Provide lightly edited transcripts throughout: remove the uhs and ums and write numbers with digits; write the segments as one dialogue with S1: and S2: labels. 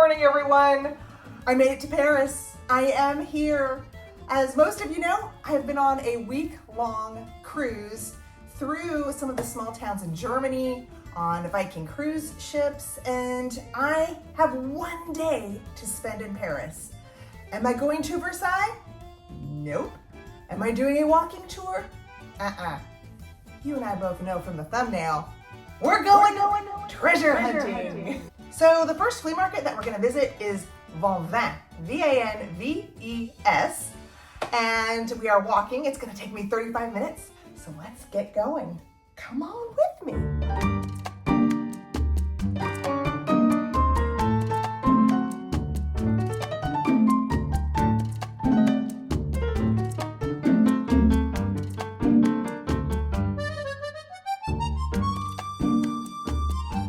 S1: morning, everyone. I made it to Paris. I am here. As most of you know, I have been on a week-long cruise through some of the small towns in Germany on Viking cruise ships, and I have one day to spend in Paris. Am I going to Versailles? Nope. Am I doing a walking tour? You and I both know from the thumbnail, we're going treasure hunting. So the first flea market that we're gonna visit is Vanves, V-A-N-V-E-S. And we are walking. It's gonna take me 35 minutes. So let's get going. Come on with me.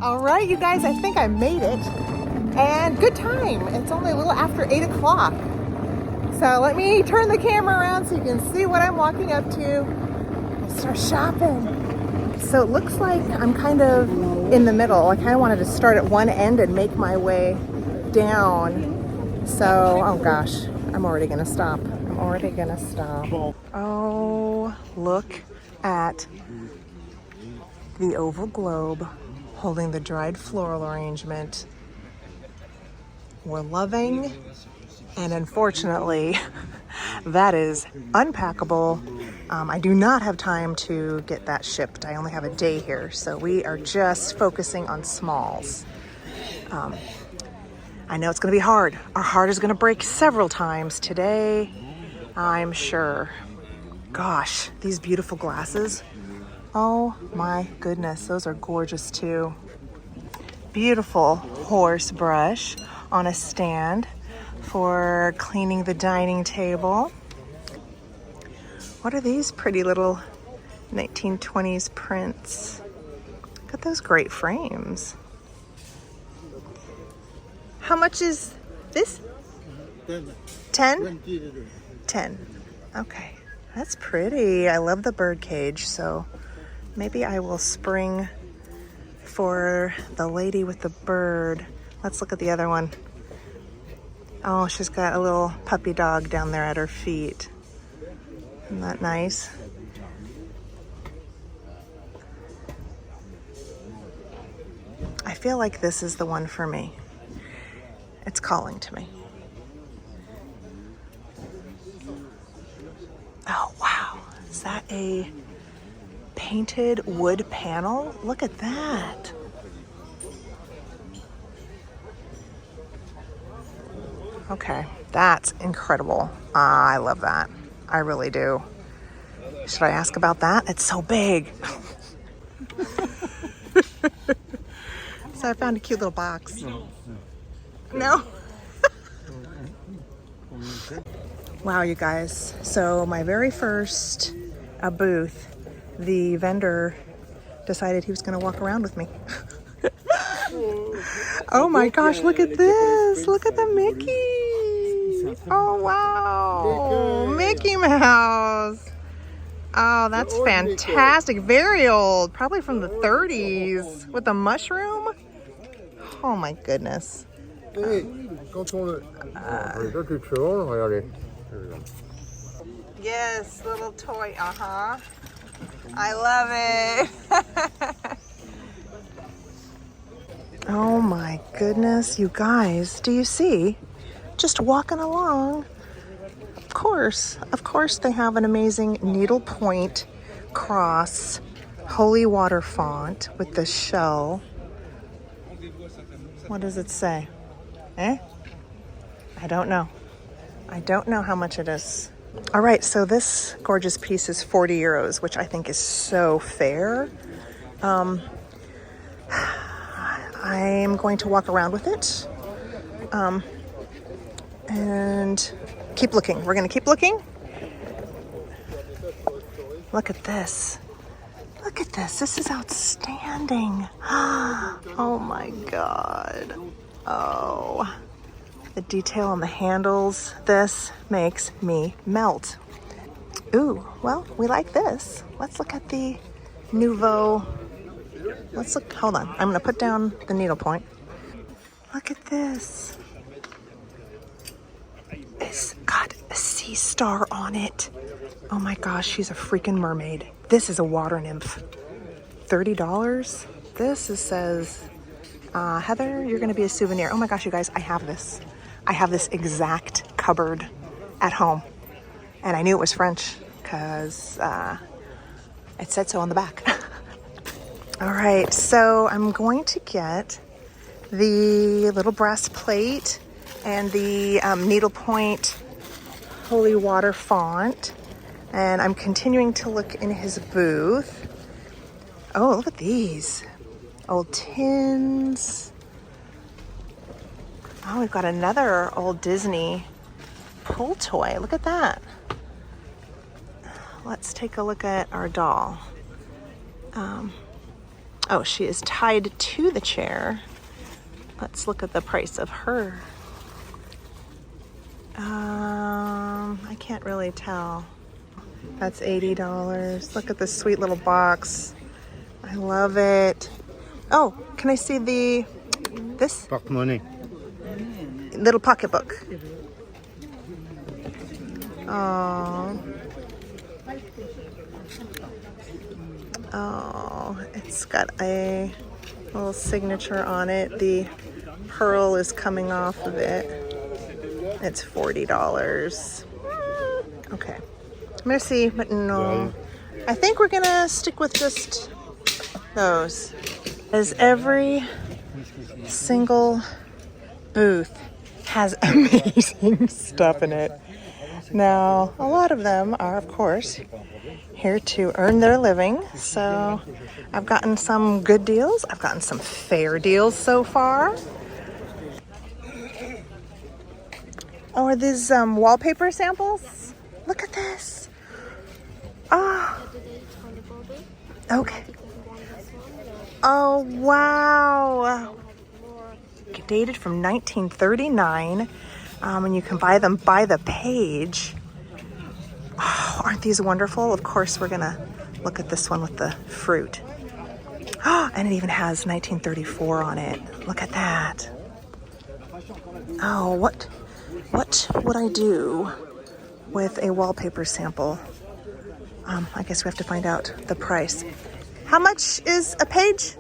S1: All right, you guys, I think I made it. And good time. It's only a little after 8 o'clock. So let me turn the camera around so you can see what I'm walking up to. Let's start shopping. So it looks like I'm kind of in the middle. I kind of wanted to start at one end and make my way down. So, oh gosh, I'm already gonna stop. Oh, look at the oval globe holding the dried floral arrangement. We're loving, and unfortunately, that is unpackable. I do not have time to get that shipped. I only have a day here, so we are just focusing on smalls. I know it's gonna be hard. Our heart is gonna break several times today, I'm sure. Gosh, these beautiful glasses. Oh my goodness, those are gorgeous too. Beautiful horse brush on a stand for cleaning the dining table. What are these pretty little 1920s prints? Look at those great frames. How much is this? 10? 10. Okay, that's pretty. I love the bird cage, so maybe I will spring for the lady with the bird. Let's look at the other one. Oh, she's got a little puppy dog down there at her feet. Isn't that nice? I feel like this is the one for me. It's calling to me. Oh, wow. Is that a painted wood panel? Look at that. Okay, that's incredible. I love that. I really do. Should I ask about that? It's so big. So I found a cute little box. No? Wow, you guys. So my very first booth, the vendor decided he was going to walk around with me. Oh my gosh, look at this. Look at the Mickey. Oh wow. Mickey Mouse. Oh, that's fantastic. Very old. Probably from the 30s with a mushroom. Oh my goodness. Yes, little toy. Uh-huh. I love it. Oh my goodness, you guys, do you see? Just walking along. Of course they have an amazing needlepoint cross holy water font with the shell. What does it say? I don't know. I don't know how much it is. All right, so this gorgeous piece is 40 euros, which I think is so fair. I'm going to walk around with it and keep looking. We're going to keep looking. Look at this. Look at this. This is outstanding. Oh my God. Oh, the detail on the handles. This makes me melt. Ooh, well, we like this. Let's look at the Nouveau. Let's look, hold on. I'm gonna put down the needlepoint. Look at this. star on it. Oh my gosh, she's a freaking mermaid. This is a water nymph. $30. Says, Heather, you're gonna be a souvenir. Oh my gosh, you guys, I have this. I have this exact cupboard at home. And I knew it was French because it said so on the back. All right, so I'm going to get the little brass plate and the needlepoint holy water font. And I'm continuing to look in his booth. Oh, look at these. Old tins. Oh, we've got another old Disney pull toy. Look at that. Let's take a look at our doll. Oh, she is tied to the chair. Let's look at the price of her. I can't really tell. That's $80. Look at this sweet little box. I love it. Oh, can I see this?
S2: Porte-monnaie.
S1: Little pocketbook. Oh. Oh, it's got a little signature on it. The pearl is coming off of it. It's $40. Okay. I'm gonna see, but no. I think we're gonna stick with just those. As every single booth has amazing stuff in it. Now, a lot of them are, of course, here to earn their living. So I've gotten some good deals. I've gotten some fair deals so far. Oh, are these wallpaper samples? Look at this. Oh. Okay. Oh, wow. Dated from 1939. And you can buy them by the page. Oh, aren't these wonderful? Of course, we're gonna look at this one with the fruit. Oh, and it even has 1934 on it. Look at that. Oh, what would I do with a wallpaper sample? I guess we have to find out the price. How much is a page?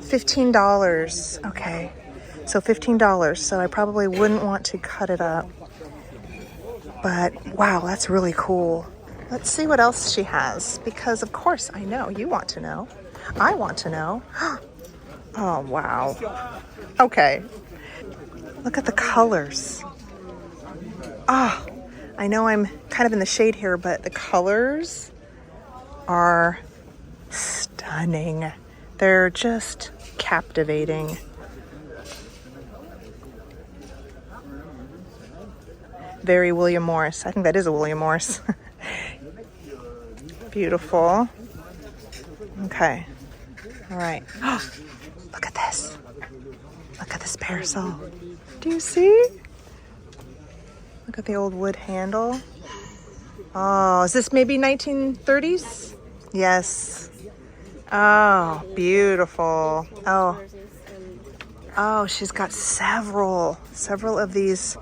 S1: $15. Okay, so $15. So I probably wouldn't want to cut it up. But wow, that's really cool. Let's see what else she has, because of course I know you want to know. I want to know. Oh, wow. Okay. Look at the colors. Oh, I know I'm kind of in the shade here, but the colors are stunning. They're just captivating. Very William Morris. I think that is a William Morris. Beautiful. Okay. All right. Oh, look at this. Look at this parasol. Do you see? Look at the old wood handle. Oh, is this maybe 1930s? Yes. Oh, beautiful. Oh, she's got several of these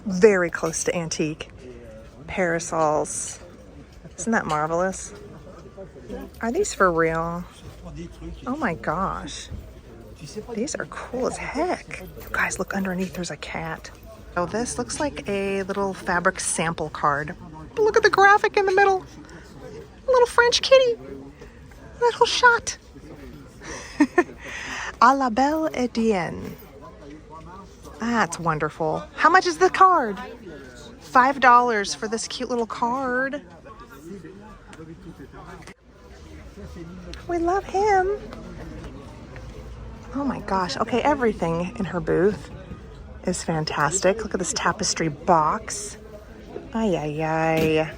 S1: very close to antique parasols. Isn't that marvelous? Are these for real? Oh my gosh. These are cool as heck. You guys, look underneath, there's a cat. Oh, this looks like a little fabric sample card. But look at the graphic in the middle. A little French kitty. A little shot. A la belle Etienne. That's wonderful. How much is the card? $5 for this cute little card. We love him. Oh my gosh. Okay, everything in her booth is fantastic. Look at this tapestry box. Ay, ay, ay.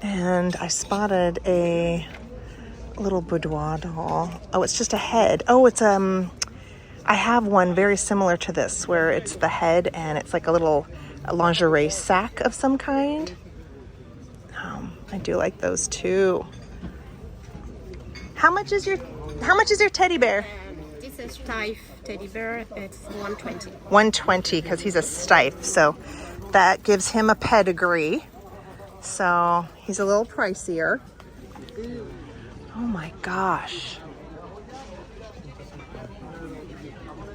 S1: And I spotted a little boudoir doll. Oh, it's just a head. Oh, it's I have one very similar to this where it's the head and it's like a little lingerie sack of some kind. I do like those too. How much is your teddy bear?
S3: This is 5.
S2: teddy bear, it's 120.
S1: 120 because he's a Stife, so that gives him a pedigree. So he's a little pricier. Oh my gosh.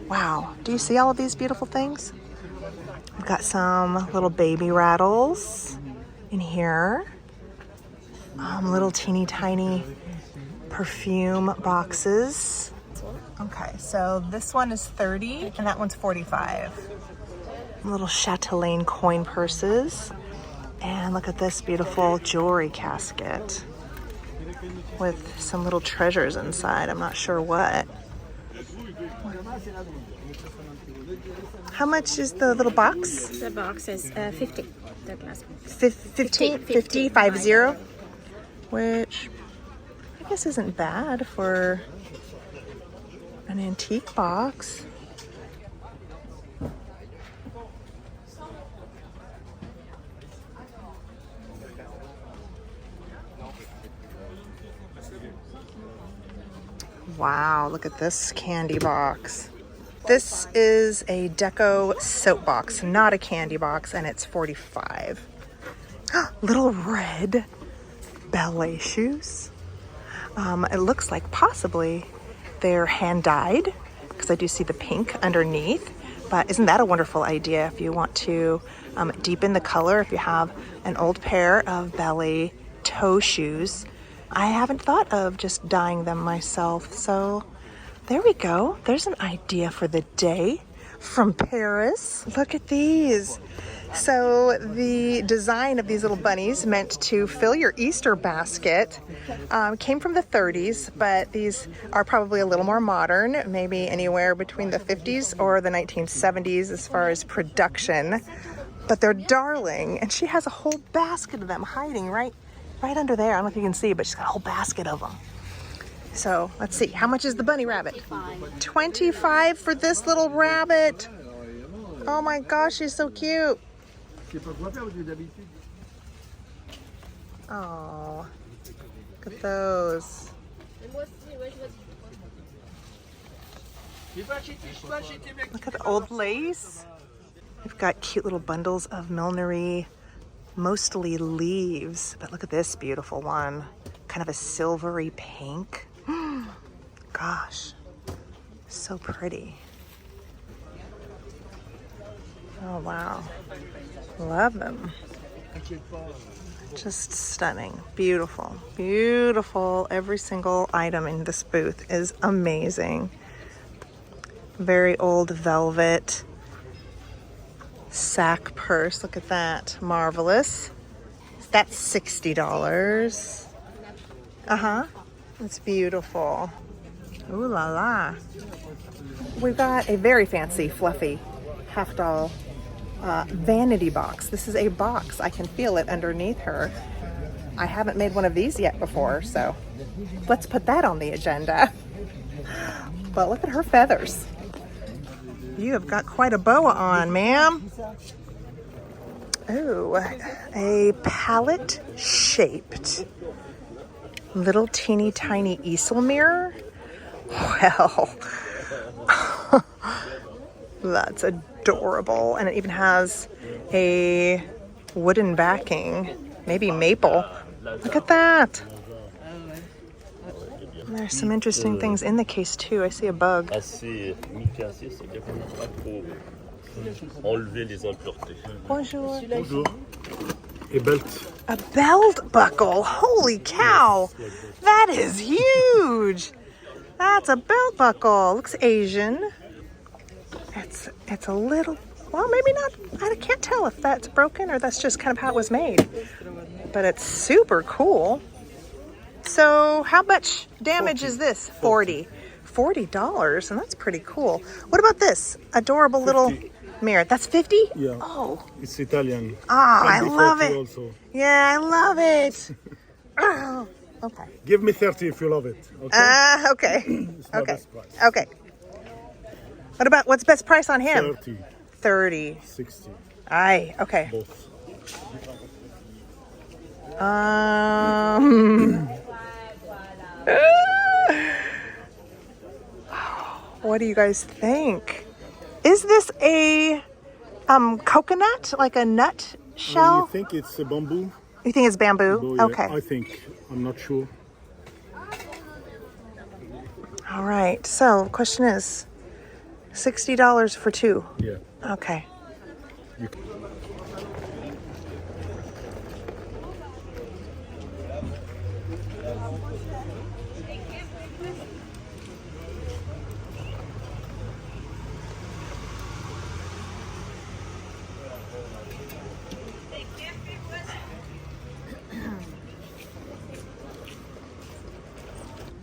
S1: Wow. Do you see all of these beautiful things? We've got some little baby rattles in here. Little teeny tiny perfume boxes. Okay, so this one is 30 and that one's 45. Little chatelaine coin purses. And look at this beautiful jewelry casket with some little treasures inside. I'm not sure what. How much is the little box?
S2: The box is 50. The glass box.
S1: 50, 50, which I guess isn't bad for an antique box. Wow, look at this candy box. This is a deco soap box, not a candy box, and it's 45. Little red ballet shoes. It looks like possibly they're hand dyed because I do see the pink underneath. But isn't that a wonderful idea if you want to deepen the color, if you have an old pair of ballet toe shoes? I haven't thought of just dyeing them myself, so there we go. There's an idea for the day from Paris. Look at these. So the design of these little bunnies meant to fill your Easter basket came from the 30s, but these are probably a little more modern, maybe anywhere between the 50s or the 1970s as far as production. But they're darling, and she has a whole basket of them hiding right under there. I don't know if you can see, but she's got a whole basket of them. So let's see, how much is the bunny rabbit? 25 for this little rabbit. Oh my gosh, she's so cute. Oh, look at those. Look at the old lace. We've got cute little bundles of millinery, mostly leaves, but look at this beautiful one. Kind of a silvery pink. Gosh, so pretty. Oh wow, love them. Just stunning, beautiful, beautiful. Every single item in this booth is amazing. Very old velvet sack purse, look at that, marvelous. That's $60. It's beautiful. Ooh la la. We've got a very fancy, fluffy half doll vanity box. This is a box. I can feel it underneath her. I haven't made one of these yet before, so let's put that on the agenda. But look at her feathers. You have got quite a boa on, ma'am. Ooh, a palette-shaped little teeny tiny easel mirror. Well, that's adorable. And it even has a wooden backing, maybe maple. Look at that. There's some interesting things in the case too. I see a bug. Bonjour.
S3: Bonjour. A belt.
S1: A belt buckle. Holy cow. That is huge. That's a belt buckle. Looks Asian. It's a little, well, maybe not. I can't tell if that's broken or that's just kind of how it was made. But it's super cool. So how much damage is this? 40. $40, and that's pretty cool. What about this adorable
S3: 50.
S1: Little mirror? That's 50?
S3: Yeah.
S1: Oh.
S3: It's Italian.
S1: Ah, I love it.
S3: Also.
S1: Yeah, I love it. Oh, okay.
S3: Give me 30 if you love it. Okay.
S1: Okay.
S3: It's my
S1: Okay.
S3: best price.
S1: Okay. What's best price on him?
S3: 30.
S1: 30.
S3: 60.
S1: Aye, okay.
S3: Both.
S1: What do you guys think? Is this a coconut, like a nut shell?
S3: You think it's a bamboo?
S1: You think it's bamboo?
S3: Oh, yeah,
S1: Okay.
S3: I think. I'm not sure.
S1: All right. So, question is, $60 for two.
S3: Yeah.
S1: Okay.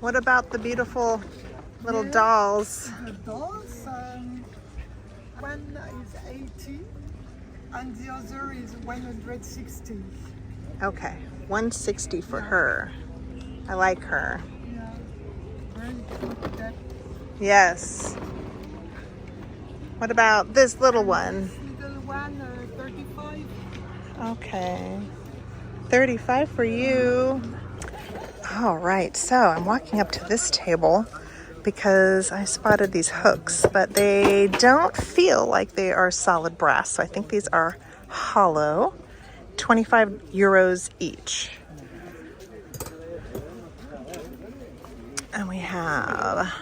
S1: What about the beautiful little dolls?
S4: The dolls, one is 80 and the other is 160.
S1: Okay, 160 for her. I like her.
S4: Yeah, very cute. That
S1: Yes. What about this little one?
S4: little one, 35.
S1: Okay. 35 for you. All right, so I'm walking up to this table because I spotted these hooks, but they don't feel like they are solid brass. So I think these are hollow, 25 euros each. And we have a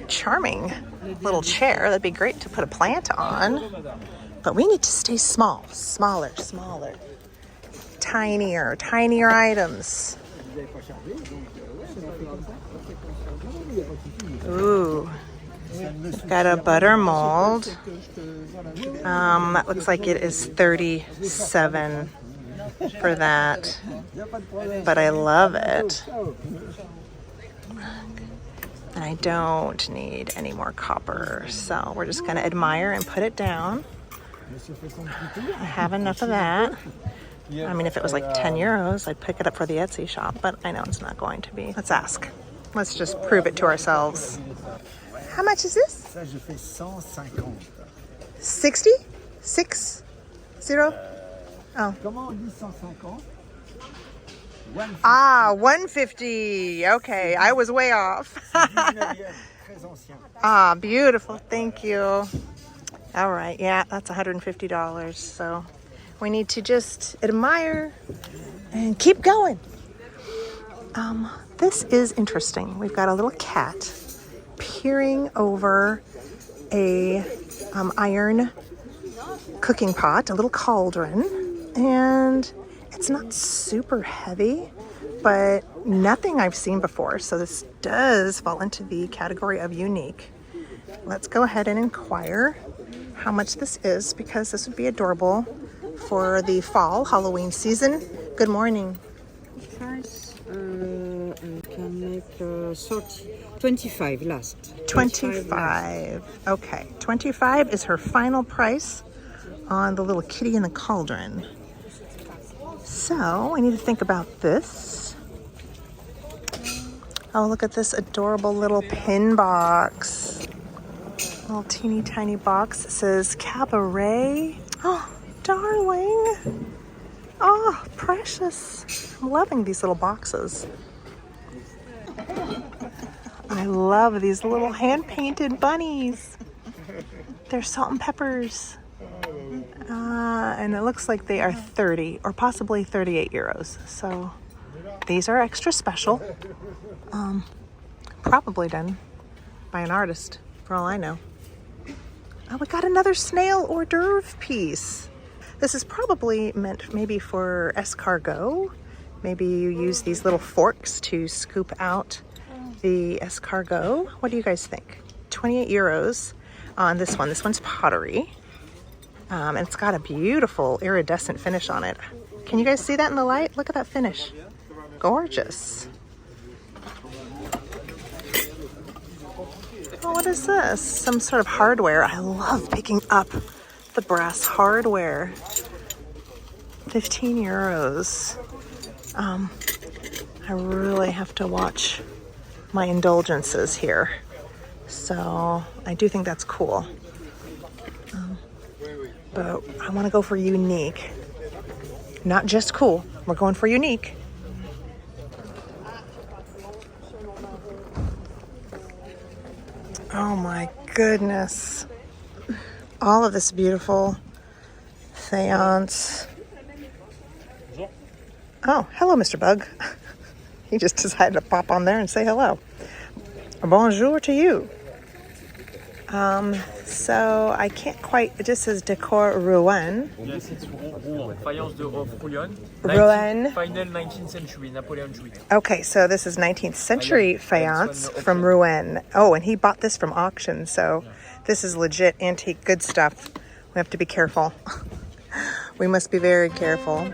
S1: charming little chair. That'd be great to put a plant on, but we need to stay small, smaller. Tinier items. Ooh, got a butter mold. That looks like it is 37 for that, but I love it. And I don't need any more copper, so we're just gonna admire and put it down. I have enough of that. I mean, if it was like 10 euros, I'd pick it up for the Etsy shop, but I know it's not going to be. Let's ask. Let's just prove it to ourselves. How much is this?
S5: Ça, je fais 150.
S1: 60? 60? Oh.
S5: Comment on dit 150? 150.
S1: Ah, 150. Okay, I was way off.
S5: Très ancien.
S1: Ah, beautiful. Thank you. All right. Yeah, that's $150. So we need to just admire and keep going. This is interesting. We've got a little cat peering over a iron cooking pot, a little cauldron, and it's not super heavy, but nothing I've seen before. So this does fall into the category of unique. Let's go ahead and inquire how much this is, because this would be adorable for the fall Halloween season. Good morning.
S6: Price, can make 30, 25 last.
S1: 25. Okay, 25 is her final price on the little kitty in the cauldron. So we need to think about this. Oh, look at this adorable little pin box. Little teeny tiny box. It says Cabaret. Oh, darling. Oh, precious. I'm loving these little boxes. I love these little hand-painted bunnies. They're salt and peppers. And it looks like they are 30 or possibly 38 euros. So these are extra special. Probably done by an artist, for all I know. Oh, we got another snail hors d'oeuvre piece. This is probably meant maybe for escargot. Maybe you use these little forks to scoop out the escargot. What do you guys think? 28 euros on this one. This one's pottery. And it's got a beautiful iridescent finish on it. Can you guys see that in the light? Look at that finish. Gorgeous. Oh, what is this? Some sort of hardware. I love picking up the brass hardware. 15 euros. I really have to watch my indulgences here. So I do think that's cool. But I want to go for unique. Not just cool. We're going for unique. Oh my goodness. All of this beautiful faience. Oh, hello, Mr. Bug. He just decided to pop on there and say hello. Bonjour to you. So I can't quite, it just says Decor Rouen.
S7: Yes, it's Rouen. Faience of Rouen.
S1: Rouen.
S7: Final 19th century, Napoleon Juif.
S1: Okay, so this is 19th century faience from Rouen. Oh, and he bought this from auction, so this is legit antique good stuff. We have to be careful. We must be very careful.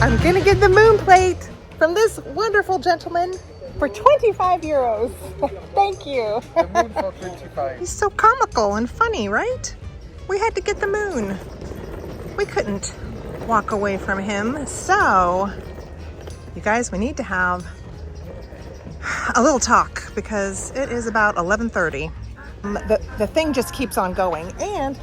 S1: I'm gonna get the moon plate from this wonderful gentleman for 25 euros. Thank you.
S7: The moon for 25.
S1: He's so comical and funny, right? We had to get the moon. We couldn't walk away from him. So, you guys, we need to have a little talk because it is about 11:30. The thing just keeps on going, and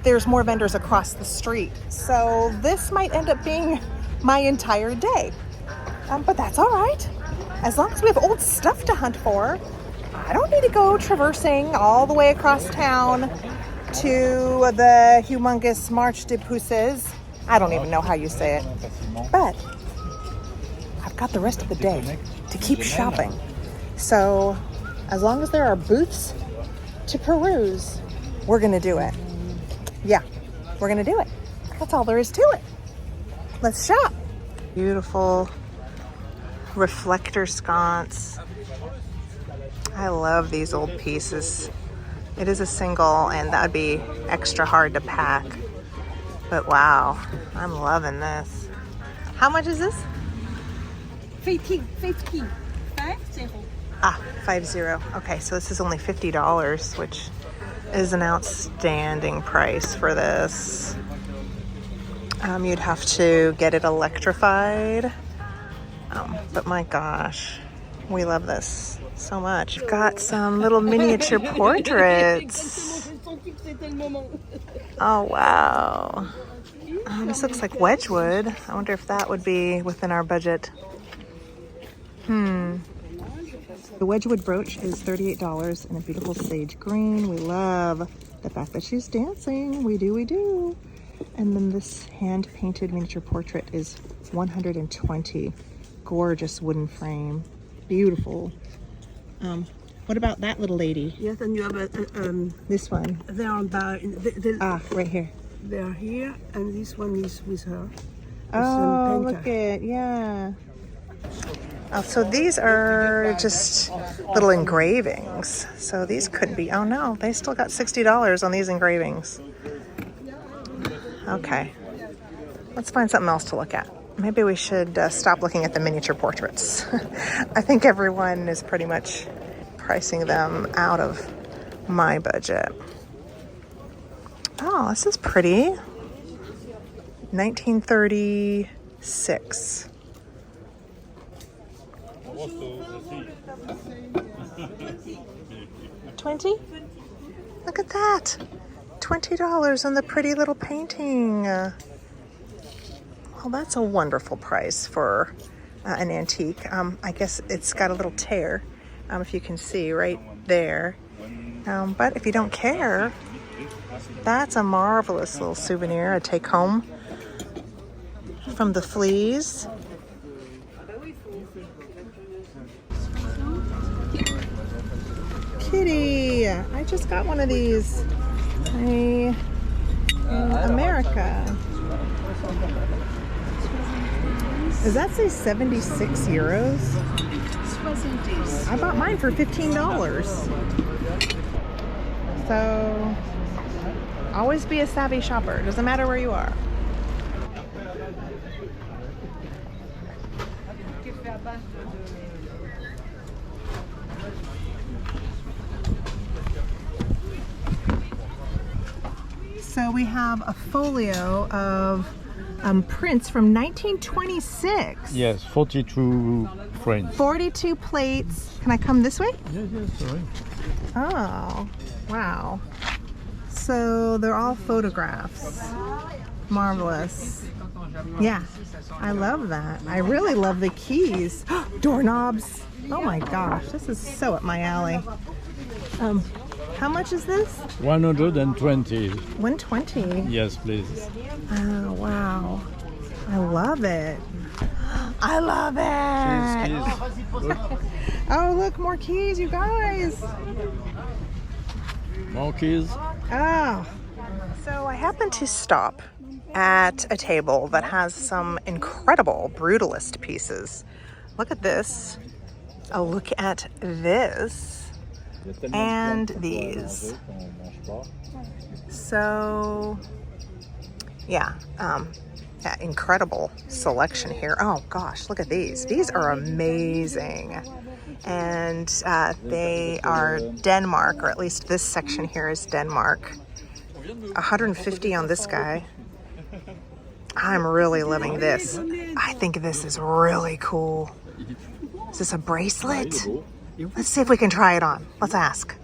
S1: there's more vendors across the street. So this might end up being my entire day. But that's all right. As long as we have old stuff to hunt for, I don't need to go traversing all the way across town to the humongous Marché de puces. I don't even know how you say it. But I've got the rest of the day to keep shopping. So as long as there are booths to peruse, we're gonna do it. Yeah, we're gonna do it. That's all there is to it. Let's shop. Beautiful reflector sconce. I love these old pieces. It is a single and that would be extra hard to pack. But wow, I'm loving this. How much is this?
S2: 50. 50.
S1: Ah, 50. Okay, so this is only $50, which is an outstanding price for this. You'd have to get it electrified. But my gosh, we love this so much. We've got some little miniature portraits. Oh, wow. Oh, this looks like Wedgwood. I wonder if that would be within our budget. The Wedgwood brooch is $38 in a beautiful sage green. We love the fact that she's dancing. We do. And then this hand-painted miniature portrait is $120. Gorgeous wooden frame. Beautiful. What about that little lady?
S8: Yes, and you have
S1: This one.
S8: they are
S1: Right here.
S8: they are here, and this one is with her.
S1: Oh, look at, yeah. Oh, so these are just little engravings. So these could be, oh no, they still got $60 on these engravings. Okay, let's find something else to look at. Maybe we should stop looking at the miniature portraits. I think everyone is pretty much pricing them out of my budget. Oh, this is pretty. 1936. $20? Look at that. $20 on the pretty little painting. Well, that's a wonderful price for an antique. I guess it's got a little tear, if you can see right there. But if you don't care, that's a marvelous little souvenir, a take home from the Fleas. Kitty, I just got one of these in America. Does that say 76 euros? I bought mine for $15. So Always be a savvy shopper. Doesn't matter where you are. So we have a folio of prints from 1926.
S3: Yes, 42 frames.
S1: 42 plates. Can I come this way?
S3: Yes, sorry.
S1: Oh, wow. So they're all photographs. Marvelous. Yeah, I love that. I really love the keys. Doorknobs. Oh my gosh, this is so up my alley. How much is this?
S3: 120.
S1: 120.
S3: Yes, please.
S1: Oh, wow. I love it. I love it. Oh, look, more keys, you guys.
S3: More keys.
S1: Oh. So I happened to stop at a table that has some incredible brutalist pieces. Look at this. Oh, look at this. And these. So, yeah, incredible selection here. Oh gosh, look at these. These are amazing. And they are Denmark, or at least this section here is Denmark. 150 on this guy. I'm really loving this. I think this is really cool. Is this a bracelet? Let's see if we can try it on. Let's ask.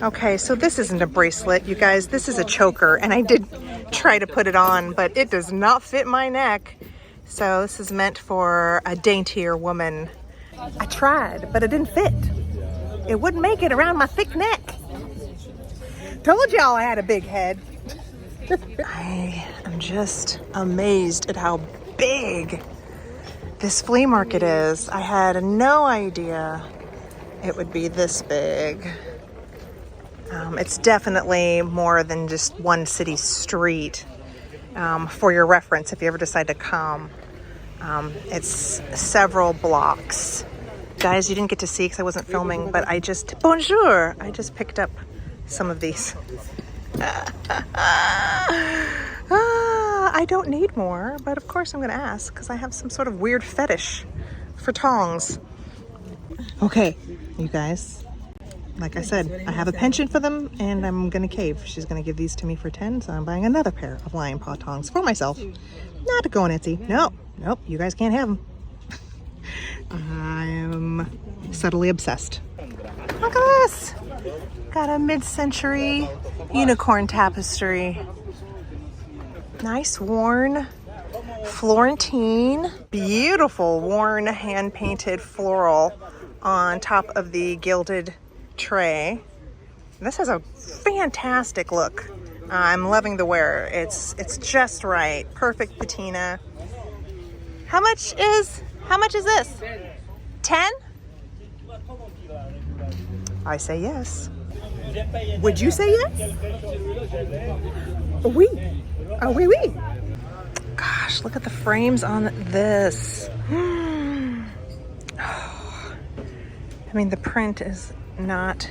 S1: Okay, so this isn't a bracelet, you guys. This is a choker, and I did try to put it on, but it does not fit my neck. So this is meant for a daintier woman. I tried, but it didn't fit. It wouldn't make it around my thick neck. Told y'all I had a big head. I am just amazed at how big this flea market is. I had no idea it would be this big. It's definitely more than just one city street. For your reference, if you ever decide to come, it's several blocks. Guys, you didn't get to see because I wasn't filming, but bonjour! I just picked up some of these. I don't need more, but of course I'm gonna ask because I have some sort of weird fetish for tongs. Okay, you guys, like I said, I have a penchant for them and I'm gonna cave. She's gonna give these to me for 10, so I'm buying another pair of lion paw tongs for myself. Not to go on Etsy. Nope, you guys can't have them. I'm subtly obsessed. Look at this! Got a mid-century unicorn tapestry. Nice worn Florentine. Beautiful worn hand-painted floral on top of the gilded tray. This has a fantastic look. I'm loving the wear. It's just right. Perfect patina. How much is this? 10? I say yes. Would you say yes? Oui. Oh, oui, oui. Gosh, look at the frames on this. I mean, the print is not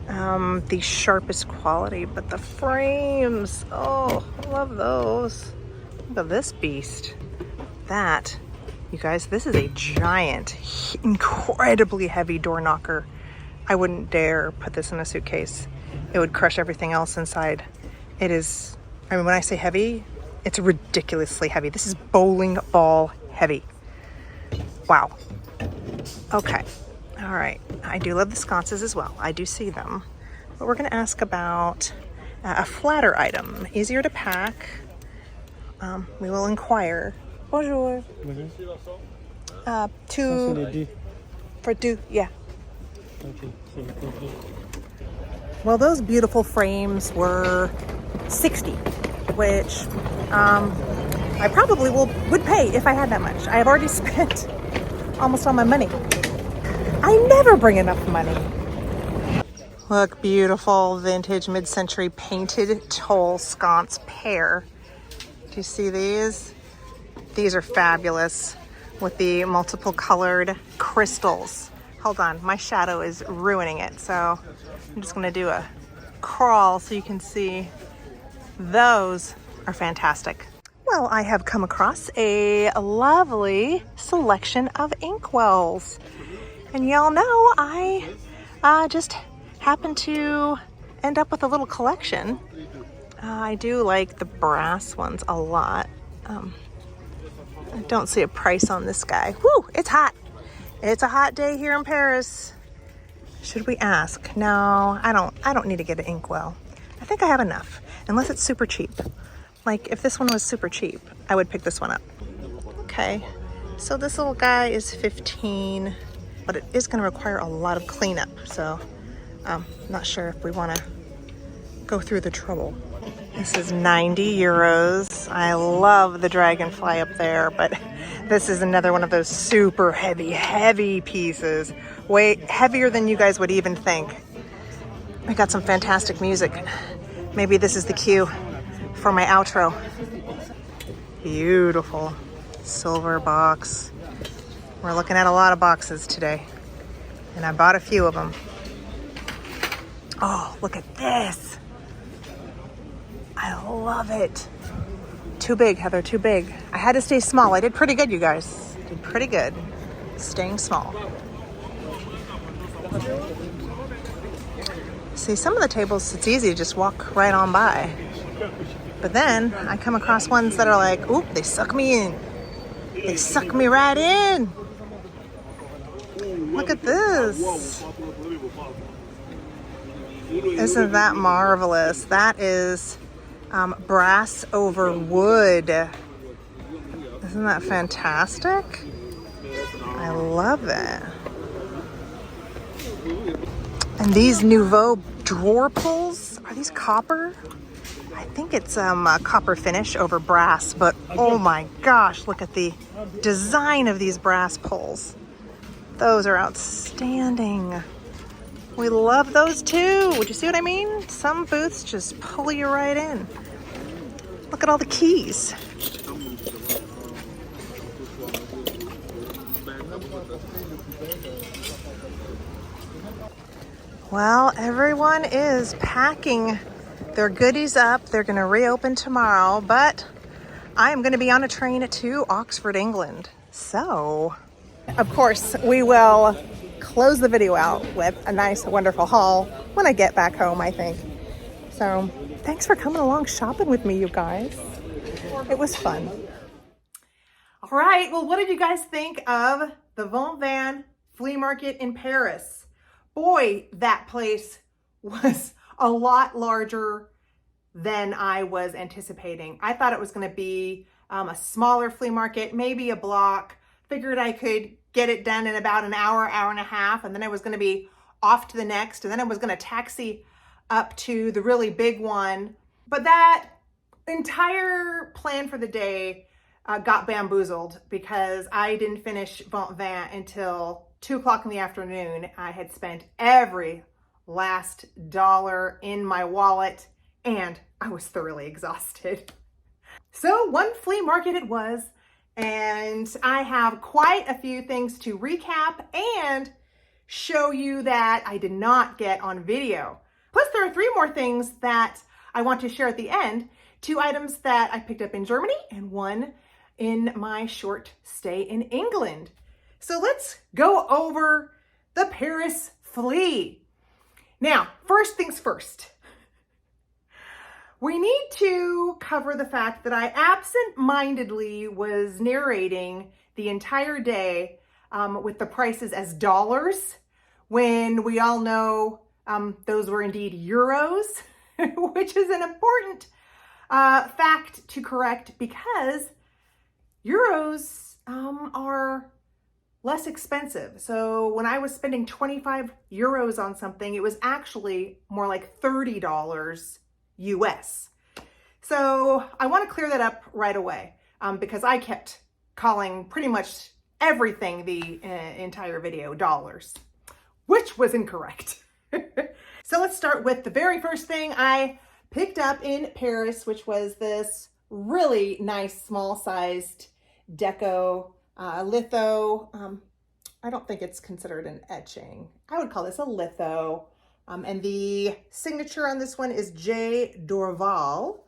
S1: the sharpest quality, but the frames, oh, I love those. Look at this beast. That, you guys, this is a giant, incredibly heavy door knocker. I wouldn't dare put this in a suitcase. It would crush everything else inside. It is, I mean, when I say heavy, it's ridiculously heavy. This is bowling ball heavy. Wow. Okay. All right. I do love the sconces as well. I do see them. But we're going to ask about a flatter item, easier to pack. We will inquire. Bonjour. Two. For two, yeah. Well, those beautiful frames were 60, which I probably would pay if I had that much. I have already spent almost all my money. I never bring enough money. Look, beautiful vintage mid-century painted tole sconce pair. Do you see these? These are fabulous with the multiple colored crystals. Hold on, my shadow is ruining it, so I'm just gonna do a crawl so you can see. Those are fantastic. Well, I have come across a lovely selection of inkwells. And y'all know I just happened to end up with a little collection. I do like the brass ones a lot. I don't see a price on this guy. Woo, it's hot. It's a hot day here in Paris. Should we ask? No, I don't need to get an inkwell. I think I have enough, unless it's super cheap. Like if this one was super cheap, I would pick this one up. Okay, so this little guy is 15, but it is gonna require a lot of cleanup. So I'm not sure if we wanna go through the trouble. This is 90 euros. I love the dragonfly up there, but this is another one of those super heavy pieces. Way heavier than you guys would even think. I got some fantastic music. Maybe this is the cue for my outro. Beautiful silver box. We're looking at a lot of boxes today, and I bought a few of them. Oh, look at this. I love it. Too big, Heather, too big. I had to stay small. I did pretty good, you guys. Did pretty good. Staying small. See, some of the tables, it's easy to just walk right on by. But then I come across ones that are like, oop, they suck me in. They suck me right in. Look at this. Isn't that marvelous? That is brass over wood. Isn't that fantastic? I love it. And these Nouveau drawer pulls, are these copper? I think it's a copper finish over brass, but oh my gosh, look at the design of these brass pulls. Those are outstanding. We love those too. Would you see what I mean? Some booths just pull you right in. Look at all the keys. Well, everyone is packing their goodies up. They're going to reopen tomorrow, but I am going to be on a train to Oxford, England. So, of course, we will close the video out with a nice, wonderful haul when I get back home, I think. So, thanks for coming along shopping with me, you guys. It was fun. All right, well, what did you guys think of the Vanves Flea Market in Paris? Boy, that place was a lot larger than I was anticipating. I thought it was going to be a smaller flea market, maybe a block. Figured I could get it done in about an hour, hour and a half, and then I was going to be off to the next, and then I was going to taxi up to the really big one. But that entire plan for the day got bamboozled because I didn't finish Vanves until 2 o'clock in the afternoon. I had spent every last dollar in my wallet and I was thoroughly exhausted. So one flea market it was, and I have quite a few things to recap and show you that I did not get on video. Plus there are 3 more things that I want to share at the end. 2 items that I picked up in Germany and 1 in my short stay in England. So let's go over the Paris Flea. Now, first things first. We need to cover the fact that I absent-mindedly was narrating the entire day with the prices as dollars, when we all know those were indeed euros, which is an important fact to correct because euros are less expensive. So when I was spending 25 euros on something, it was actually more like $30 US. So I want to clear that up right away because I kept calling pretty much everything the entire video dollars, which was incorrect. So let's start with the very first thing I picked up in Paris, which was this really nice small-sized deco litho. I don't think it's considered an etching. I would call this a litho, And the signature on this one is J. Dorval.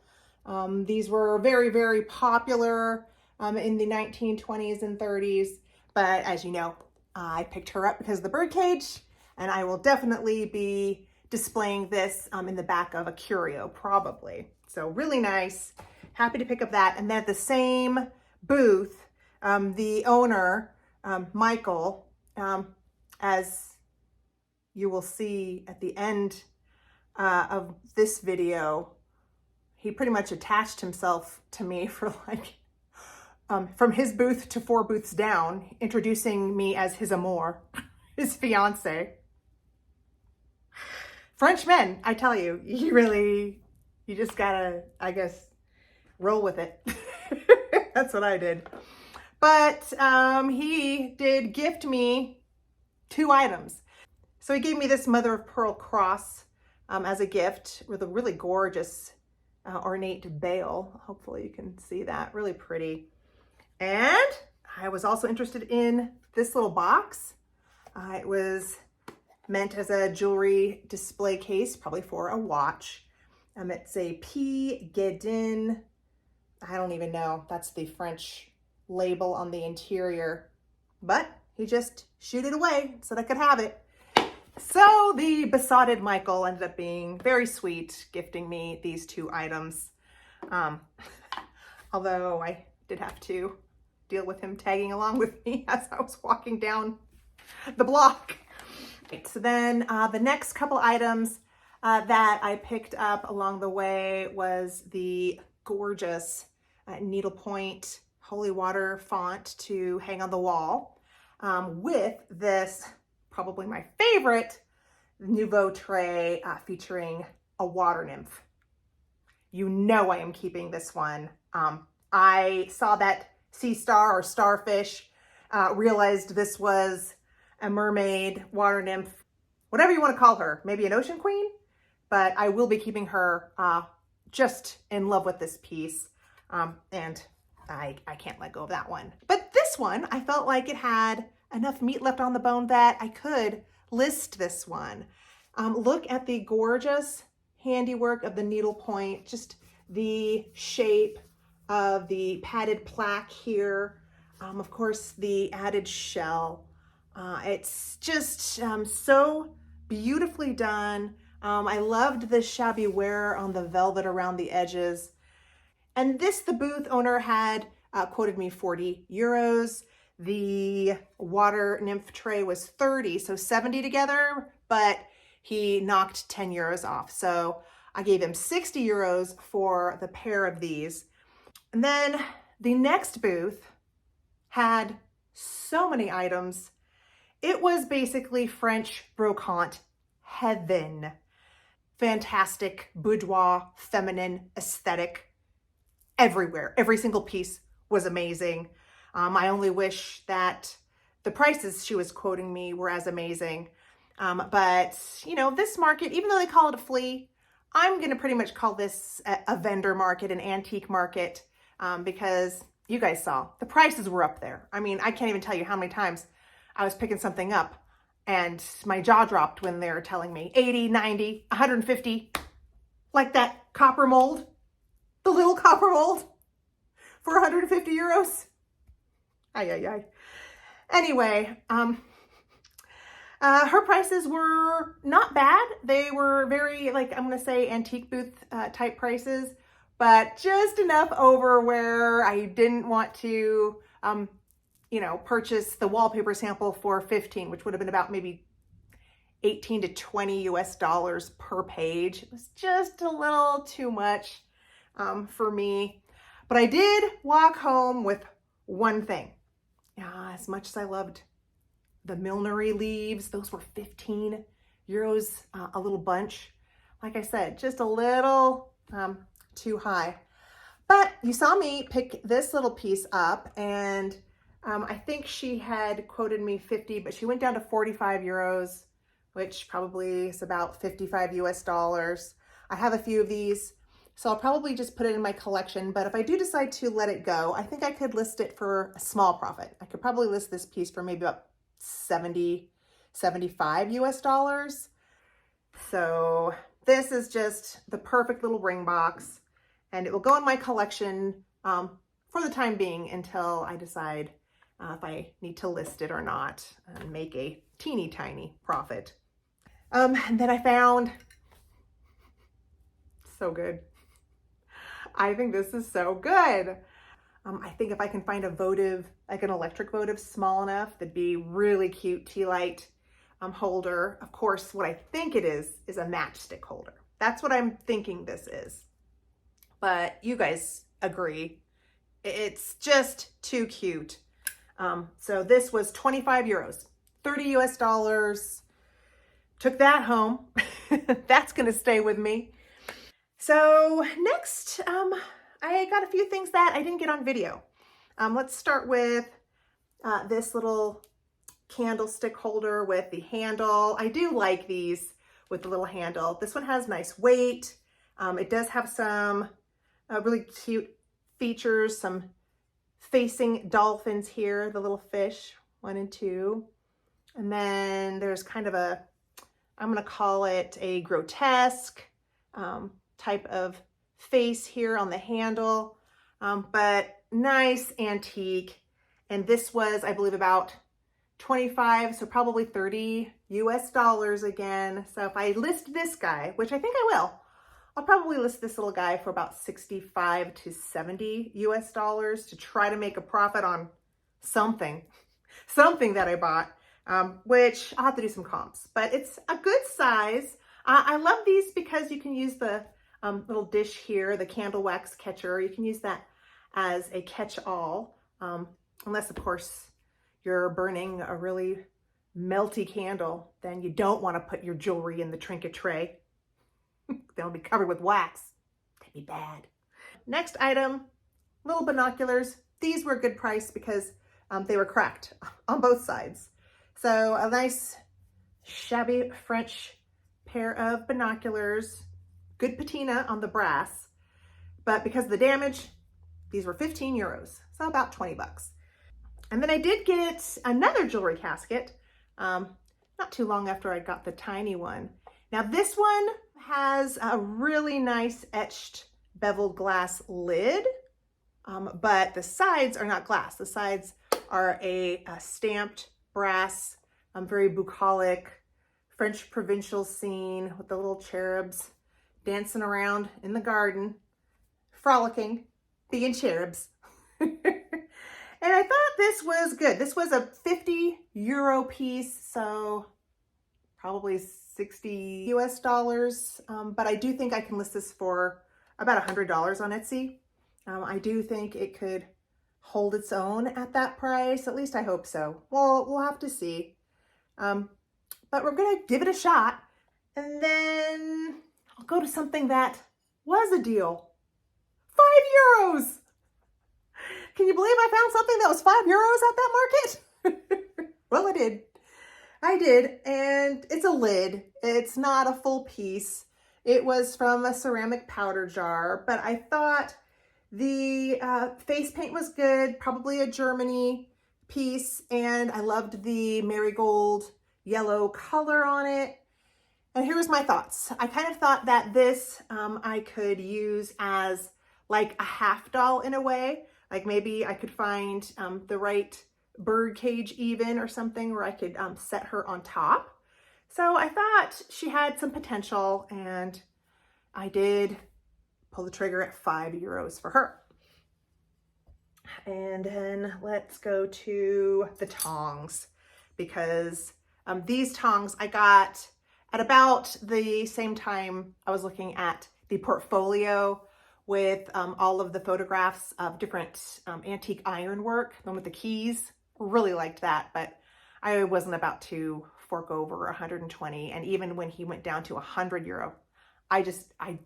S1: These were very, very popular in the 1920s and 30s. But as you know, I picked her up because of the birdcage, and I will definitely be displaying this in the back of a curio, probably. So really nice. Happy to pick up that. And then at the same booth, the owner, Michael, as you will see at the end of this video, he pretty much attached himself to me for like, from his booth to 4 booths down, introducing me as his amour, his fiance. French men, I tell you, you just gotta, I guess, roll with it. That's what I did. But he did gift me 2 items. So he gave me this mother of pearl cross as a gift with a really gorgeous ornate bail. Hopefully you can see that, really pretty. And I was also interested in this little box. It was meant as a jewelry display case, probably for a watch. It's a P. Guedin. I don't even know. That's the French label on the interior. But he just shooed it away so that I could have it. So the besotted Michael ended up being very sweet, gifting me these 2 items. Although I did have to deal with him tagging along with me as I was walking down the block. Right, so then the next couple items that I picked up along the way was the gorgeous needlepoint holy water font to hang on the wall with this, probably my favorite, Nouveau tray featuring a water nymph. You know I am keeping this one. I saw that sea star or starfish, realized this was a mermaid, water nymph, whatever you want to call her, maybe an ocean queen, but I will be keeping her just in love with this piece. And I can't let go of that one. But this one, I felt like it had enough meat left on the bone that I could list this one. Look at the gorgeous handiwork of the needlepoint, just the shape of the padded plaque here. Of course, the added shell. It's just so beautifully done. I loved the shabby wear on the velvet around the edges. And this, the booth owner had quoted me 40 euros. The water nymph tray was 30, so 70 together, but he knocked 10 euros off. So I gave him 60 euros for the pair of these. And then the next booth had so many items. It was basically French brocante heaven. Fantastic boudoir, feminine aesthetic everywhere. Every single piece was amazing. I only wish that the prices she was quoting me were as amazing. But, you know, this market, even though they call it a flea, I'm going to pretty much call this a vendor market, an antique market, because you guys saw the prices were up there. I mean, I can't even tell you how many times I was picking something up and my jaw dropped when they were telling me 80, 90, 150, like that copper mold, the little copper mold for 150 euros. Ay, ay, ay. Anyway, her prices were not bad. They were very, like, I'm going to say antique booth type prices, but just enough over where I didn't want to, you know, purchase the wallpaper sample for 15, which would have been about maybe 18 to 20 US dollars per page. It was just a little too much for me. But I did walk home with one thing. As much as I loved the millinery leaves, those were 15 euros a little bunch. Like I said, just a little too high. But you saw me pick this little piece up, and I think she had quoted me 50, but she went down to 45 euros, which probably is about 55 US dollars. I have a few of these, so I'll probably just put it in my collection. But if I do decide to let it go, I think I could list it for a small profit. I could probably list this piece for maybe about 70, 75 US dollars. So this is just the perfect little ring box, and it will go in my collection for the time being until I decide if I need to list it or not and make a teeny tiny profit. And then I found, so good. I think this is so good. I think if I can find a votive, like an electric votive small enough, that'd be really cute tea light holder. Of course, what I think it is a matchstick holder. That's what I'm thinking this is. But you guys agree. It's just too cute. So this was 25 euros, 30 US dollars. Took that home. That's gonna stay with me. So next, I got a few things that I didn't get on video. Let's start with this little candlestick holder with the handle. I do like these with the little handle. This one has nice weight. It does have some really cute features, some facing dolphins here, the little fish, 1 and 2. And then there's kind of a, I'm gonna call it a grotesque type of face here on the handle, but nice antique. And this was, I believe, about 25, so probably 30 US dollars again. So if I list this guy, which I think I will, I'll probably list this little guy for about 65 to 70 US dollars to try to make a profit on something that I bought, which I'll have to do some comps, but it's a good size. I love these because you can use the little dish here, the candle wax catcher. You can use that as a catch-all, unless of course you're burning a really melty candle, then you don't want to put your jewelry in the trinket tray. They'll be covered with wax. That'd be bad. Next item, little binoculars. These were a good price because they were cracked on both sides. So a nice shabby French pair of binoculars, good patina on the brass, but because of the damage, these were 15 euros, so about 20 bucks. And then I did get another jewelry casket, not too long after I got the tiny one. Now this one has a really nice etched beveled glass lid, but the sides are not glass. The sides are a stamped brass, very bucolic French provincial scene with the little cherubs dancing around in the garden, frolicking, being cherubs. And I thought this was good. This was a 50 euro piece, so probably 60 US dollars. But I do think I can list this for about $100 on Etsy. I do think it could hold its own at that price. At least I hope so. Well, we'll have to see. But we're gonna give it a shot. And then I'll go to something that was a deal. 5 euros. Can you believe I found something that was 5 euros at that market? Well, I did. I did, and it's a lid. It's not a full piece. It was from a ceramic powder jar, but I thought the face paint was good, probably a Germany piece, and I loved the marigold yellow color on it. And here was my thoughts. I kind of thought that this I could use as like a half doll in a way. Like maybe I could find the right bird cage even or something where I could set her on top. So I thought she had some potential, and I did pull the trigger at 5 euros for her. And then let's go to the tongs, because these tongs I got at about the same time I was looking at the portfolio with all of the photographs of different antique ironwork, the one with the keys. Really liked that, but I wasn't about to fork over 120. And even when he went down to 100 euro, I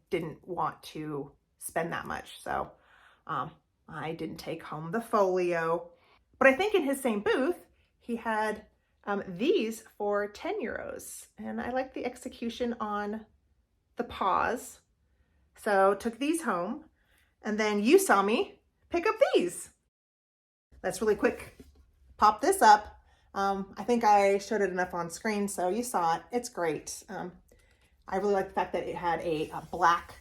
S1: didn't want to spend that much. So I didn't take home the folio. But I think in his same booth, he had these for 10 euros. And I like the execution on the paws. So took these home, and then you saw me pick up these. Let's really quick pop this up. I think I showed it enough on screen, so you saw it. It's great. I really like the fact that it had a black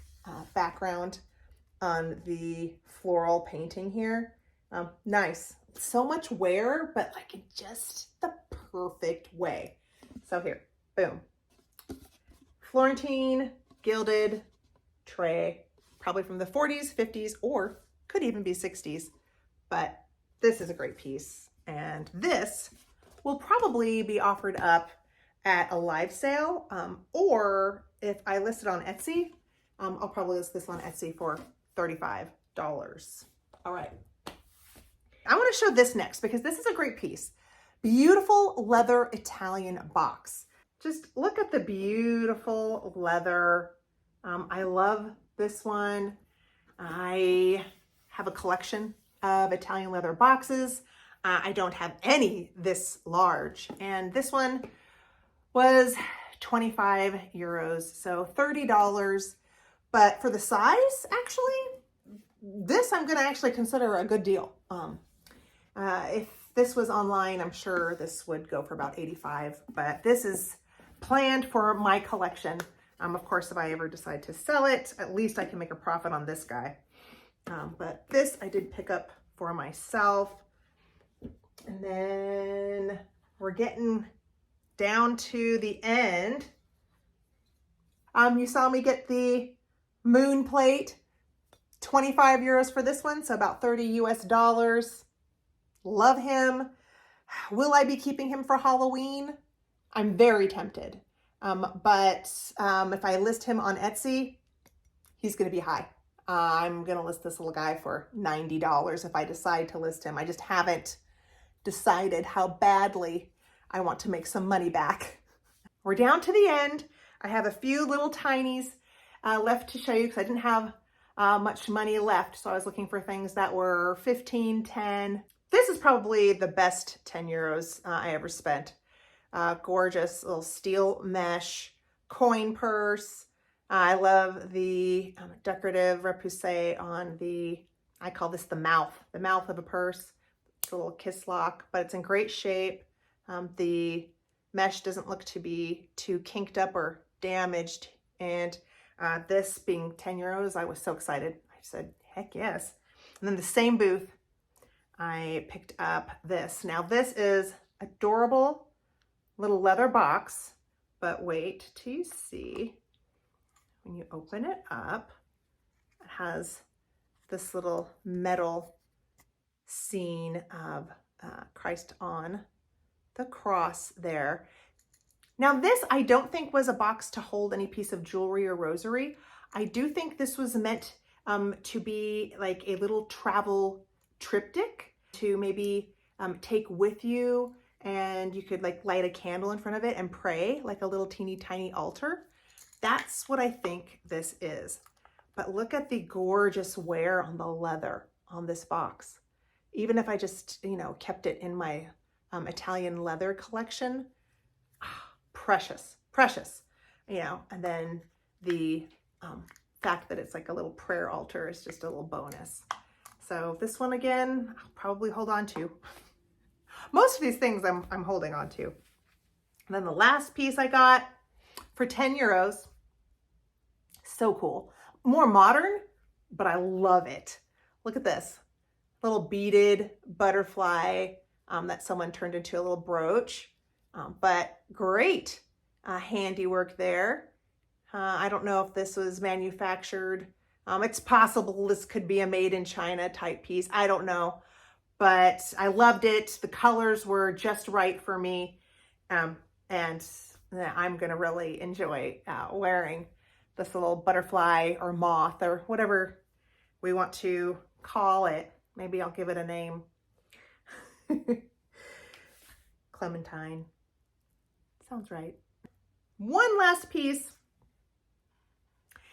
S1: background on the floral painting here. Nice. So much wear, but like in just the perfect way. So here, boom. Florentine gilded tray, probably from the 40s, 50s, or could even be 60s. But this is a great piece. And this will probably be offered up at a live sale, or if I list it on Etsy, I'll probably list this on Etsy for $35. All right. I want to show this next because this is a great piece. Beautiful leather Italian box. Just look at the beautiful leather. I love this one. I have a collection of Italian leather boxes. I don't have any this large, and this one was 25 euros, so $30. But for the size, actually, this I'm gonna actually consider a good deal. If this was online, I'm sure this would go for about 85, but this is planned for my collection. Of course, if I ever decide to sell it, at least I can make a profit on this guy. But this I did pick up for myself. And then we're getting down to the end. You saw me get the moon plate, 25 euros for this one, so about 30 US dollars. Love him. Will I be keeping him for Halloween? I'm very tempted. But if I list him on Etsy, he's going to be high. I'm going to list this little guy for $90 if I decide to list him. I just haven't decided how badly I want to make some money back. We're down to the end. I have a few little tinies left to show you because I didn't have much money left. So I was looking for things that were 15, 10. This is probably the best 10 euros I ever spent. Gorgeous little steel mesh coin purse. I love the decorative repousse on the, I call this the mouth of a purse. It's a little kiss lock, but it's in great shape. The mesh doesn't look to be too kinked up or damaged. And this being 10 euros, I was so excited. I said, heck yes. And then the same booth, I picked up this. Now this is adorable little leather box, but wait till you see. When you open it up, it has this little metal scene of Christ on the cross there. Now this, I don't think was a box to hold any piece of jewelry or rosary. I do think this was meant to be like a little travel triptych to maybe take with you, and you could like light a candle in front of it and pray, like a little teeny tiny altar. That's what I think this is. But look at the gorgeous wear on the leather on this box. Even if I just, you know, kept it in my Italian leather collection, precious, precious, you know. And then the fact that it's like a little prayer altar is just a little bonus. So this one again, I'll probably hold on to. Most of these things I'm holding on to. And then the last piece I got for 10 euros. So cool. More modern, but I love it. Look at this. Little beaded butterfly that someone turned into a little brooch. But great handiwork there. I don't know if this was manufactured. It's possible this could be a made in China type piece. I don't know. But I loved it. The colors were just right for me. And I'm going to really enjoy wearing this little butterfly or moth or whatever we want to call it. Maybe I'll give it a name. Clementine. Sounds right. One last piece.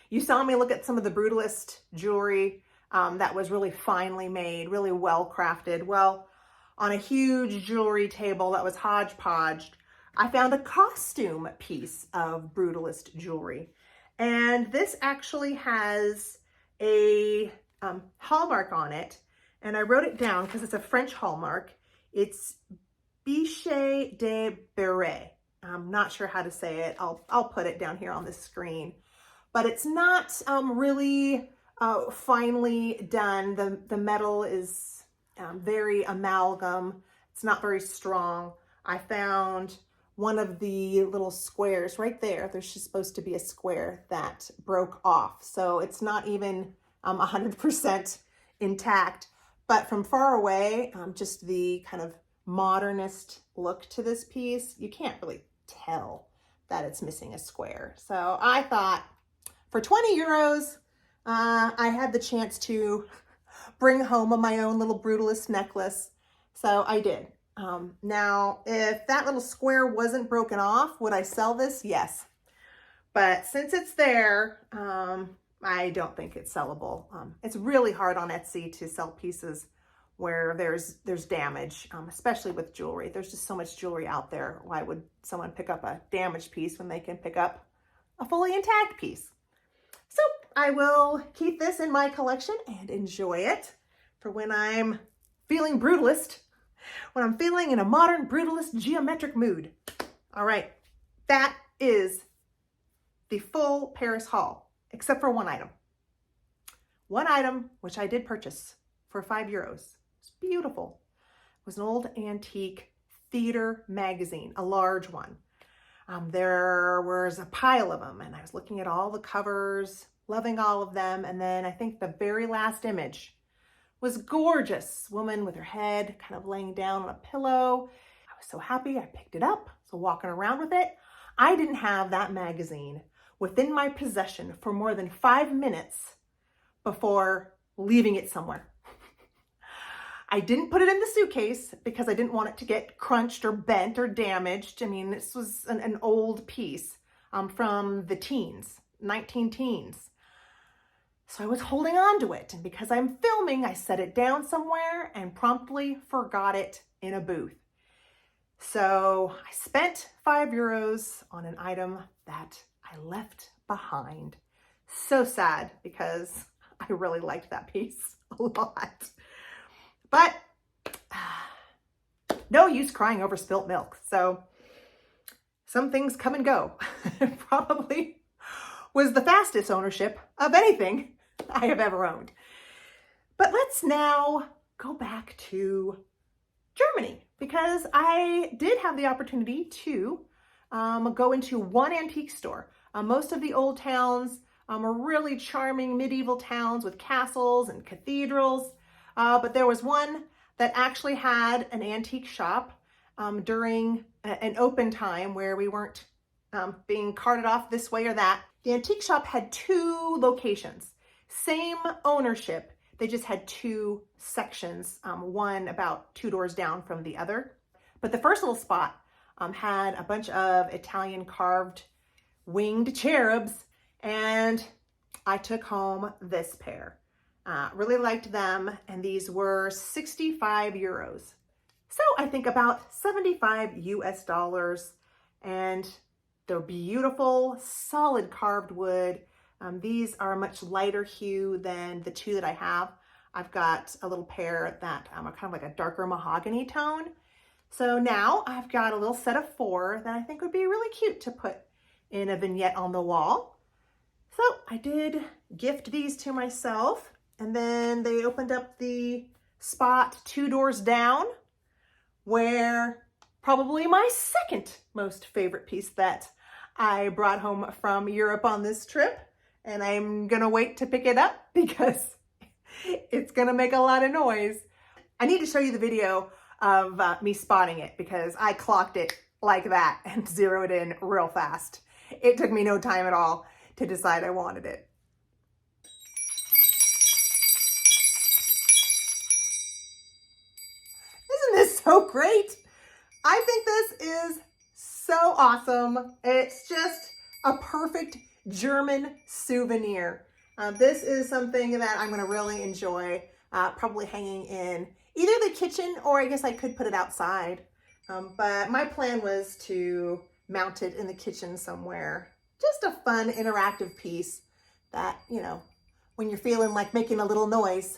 S1: You saw me look at some of the Brutalist jewelry that was really finely made, really well crafted. Well, on a huge jewelry table that was hodgepodge, I found a costume piece of Brutalist jewelry. And this actually has a hallmark on it. And I wrote it down because it's a French hallmark. It's Bichet de Beret. I'm not sure how to say it. I'll put it down here on the screen. But it's not really finely done. The metal is very amalgam. It's not very strong. I found one of the little squares right there. There's just supposed to be a square that broke off. So it's not even 100% intact. But from far away, just the kind of modernist look to this piece, you can't really tell that it's missing a square. So I thought for 20 euros, I had the chance to bring home my own little brutalist necklace. So I did. Now, if that little square wasn't broken off, would I sell this? Yes. But since it's there, I don't think it's sellable. It's really hard on Etsy to sell pieces where there's damage, especially with jewelry. There's just so much jewelry out there. Why would someone pick up a damaged piece when they can pick up a fully intact piece? So I will keep this in my collection and enjoy it for when I'm feeling brutalist, when I'm feeling in a modern brutalist geometric mood. All right, that is the full Paris haul, except for one item. One item, which I did purchase for 5 euros. It's beautiful. It was an old antique theater magazine, a large one. There was a pile of them, and I was looking at all the covers, loving all of them. And then I think the very last image was gorgeous. Woman with her head kind of laying down on a pillow. I was so happy I picked it up. So walking around with it. I didn't have that magazine within my possession for more than 5 minutes before leaving it somewhere. I didn't put it in the suitcase because I didn't want it to get crunched or bent or damaged. I mean, this was an old piece from the teens, 19 teens. So I was holding on to it. And because I'm filming, I set it down somewhere and promptly forgot it in a booth. So I spent 5 euros on an item that I left behind. So sad because I really liked that piece a lot. But no use crying over spilt milk. So some things come and go. Probably was the fastest ownership of anything I have ever owned. But let's now go back to Germany, because I did have the opportunity to go into one antique store. Most of the old towns are really charming medieval towns with castles and cathedrals. But there was one that actually had an antique shop during an open time where we weren't being carted off this way or that. The antique shop had 2 locations, same ownership. They just had 2 sections, one about 2 doors down from the other. But the first little spot had a bunch of Italian carved winged cherubs, and I took home this pair. Really liked them, and these were 65 euros. So I think about 75 US dollars, and they're beautiful, solid carved wood. These are a much lighter hue than the 2 that I have. I've got a little pair that are kind of like a darker mahogany tone. So now I've got a little set of 4 that I think would be really cute to put in a vignette on the wall. So I did gift these to myself. And then they opened up the spot 2 doors down where probably my second most favorite piece that I brought home from Europe on this trip. And I'm gonna wait to pick it up because it's gonna make a lot of noise. I need to show you the video of me spotting it because I clocked it like that and zeroed in real fast. It took me no time at all to decide I wanted it. So great. I think this is so awesome. It's just a perfect German souvenir. This is something that I'm going to really enjoy, probably hanging in either the kitchen or I guess I could put it outside. But my plan was to mount it in the kitchen somewhere. Just a fun interactive piece that, you know, when you're feeling like making a little noise,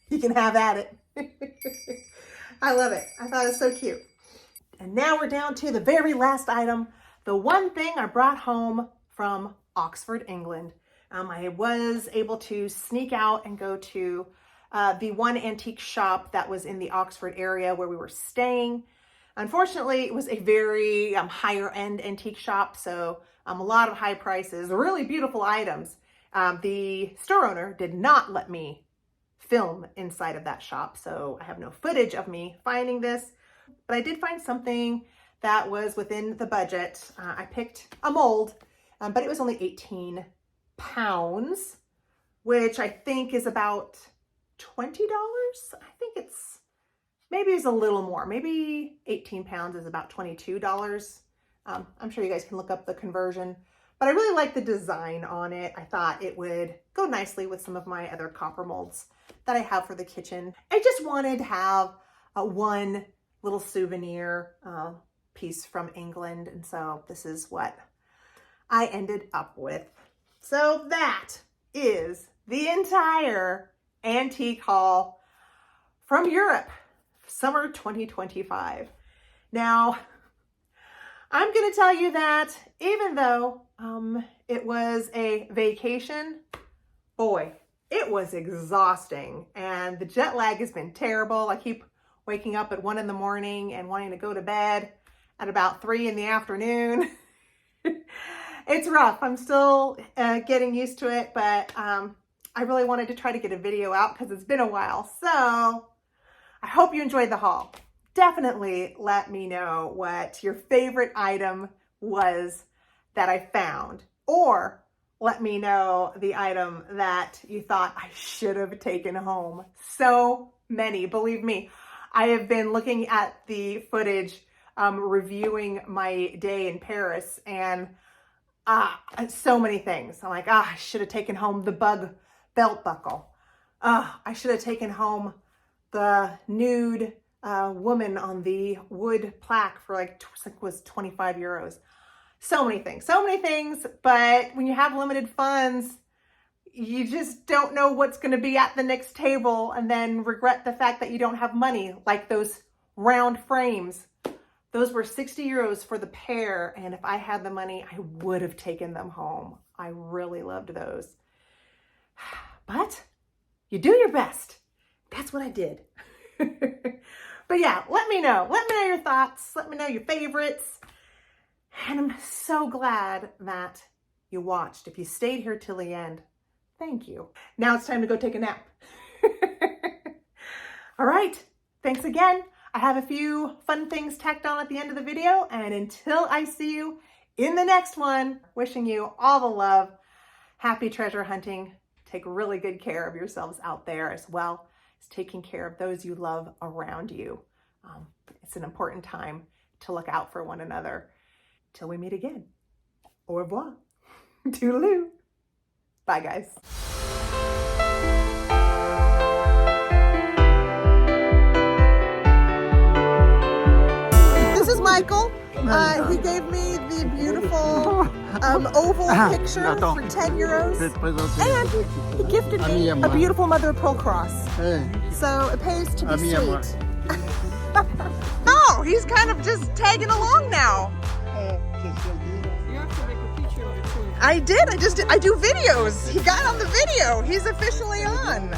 S1: you can have at it. I love it. I thought it was so cute. And now we're down to the very last item, the one thing I brought home from Oxford, England. I was able to sneak out and go to the one antique shop that was in the Oxford area where we were staying. Unfortunately, it was a very higher end antique shop, so a lot of high prices, really beautiful items. The store owner did not let me film inside of that shop, so I have no footage of me finding this, but I did find something that was within the budget. I picked a mold, but it was only 18 pounds, which I think is about $20. I think maybe it's a little more. Maybe 18 pounds is about $22. I'm sure you guys can look up the conversion, but I really like the design on it. I thought it would go nicely with some of my other copper molds that I have for the kitchen. I just wanted to have one little souvenir piece from England, and so this is what I ended up with. So that is the entire antique haul from Europe, summer 2025. Now, I'm going to tell you that even though it was a vacation, boy, it was exhausting, and the jet lag has been terrible. I keep waking up at 1 in the morning and wanting to go to bed at about 3 in the afternoon. It's rough. I'm still getting used to it, but I really wanted to try to get a video out because it's been a while. So I hope you enjoyed the haul. Definitely let me know what your favorite item was that I found, or let me know the item that you thought I should have taken home. So many, believe me. I have been looking at the footage, reviewing my day in Paris, and so many things. I'm like, I should have taken home the bug belt buckle. I should have taken home the nude woman on the wood plaque for like was 25 euros. So many things, but when you have limited funds, you just don't know what's going to be at the next table and then regret the fact that you don't have money, like those round frames. Those were 60 euros for the pair, and if I had the money, I would have taken them home. I really loved those. But you do your best. That's what I did. But yeah, let me know. Let me know your thoughts. Let me know your favorites. And I'm so glad that you watched. If you stayed here till the end, thank you. Now it's time to go take a nap. All right. Thanks again. I have a few fun things tacked on at the end of the video. And until I see you in the next one, wishing you all the love, happy treasure hunting. Take really good care of yourselves out there, as well as taking care of those you love around you. It's an important time to look out for one another. Till we meet again. Au revoir. Toodaloo. Bye, guys. This is Michael. He gave me the beautiful oval picture for 10 euros. And he gifted me a beautiful mother of pearl cross. So it pays to be sweet. No, he's kind of just tagging along now.
S2: You have to make a picture of it too.
S1: I did. I do videos. He got on the video. He's officially on.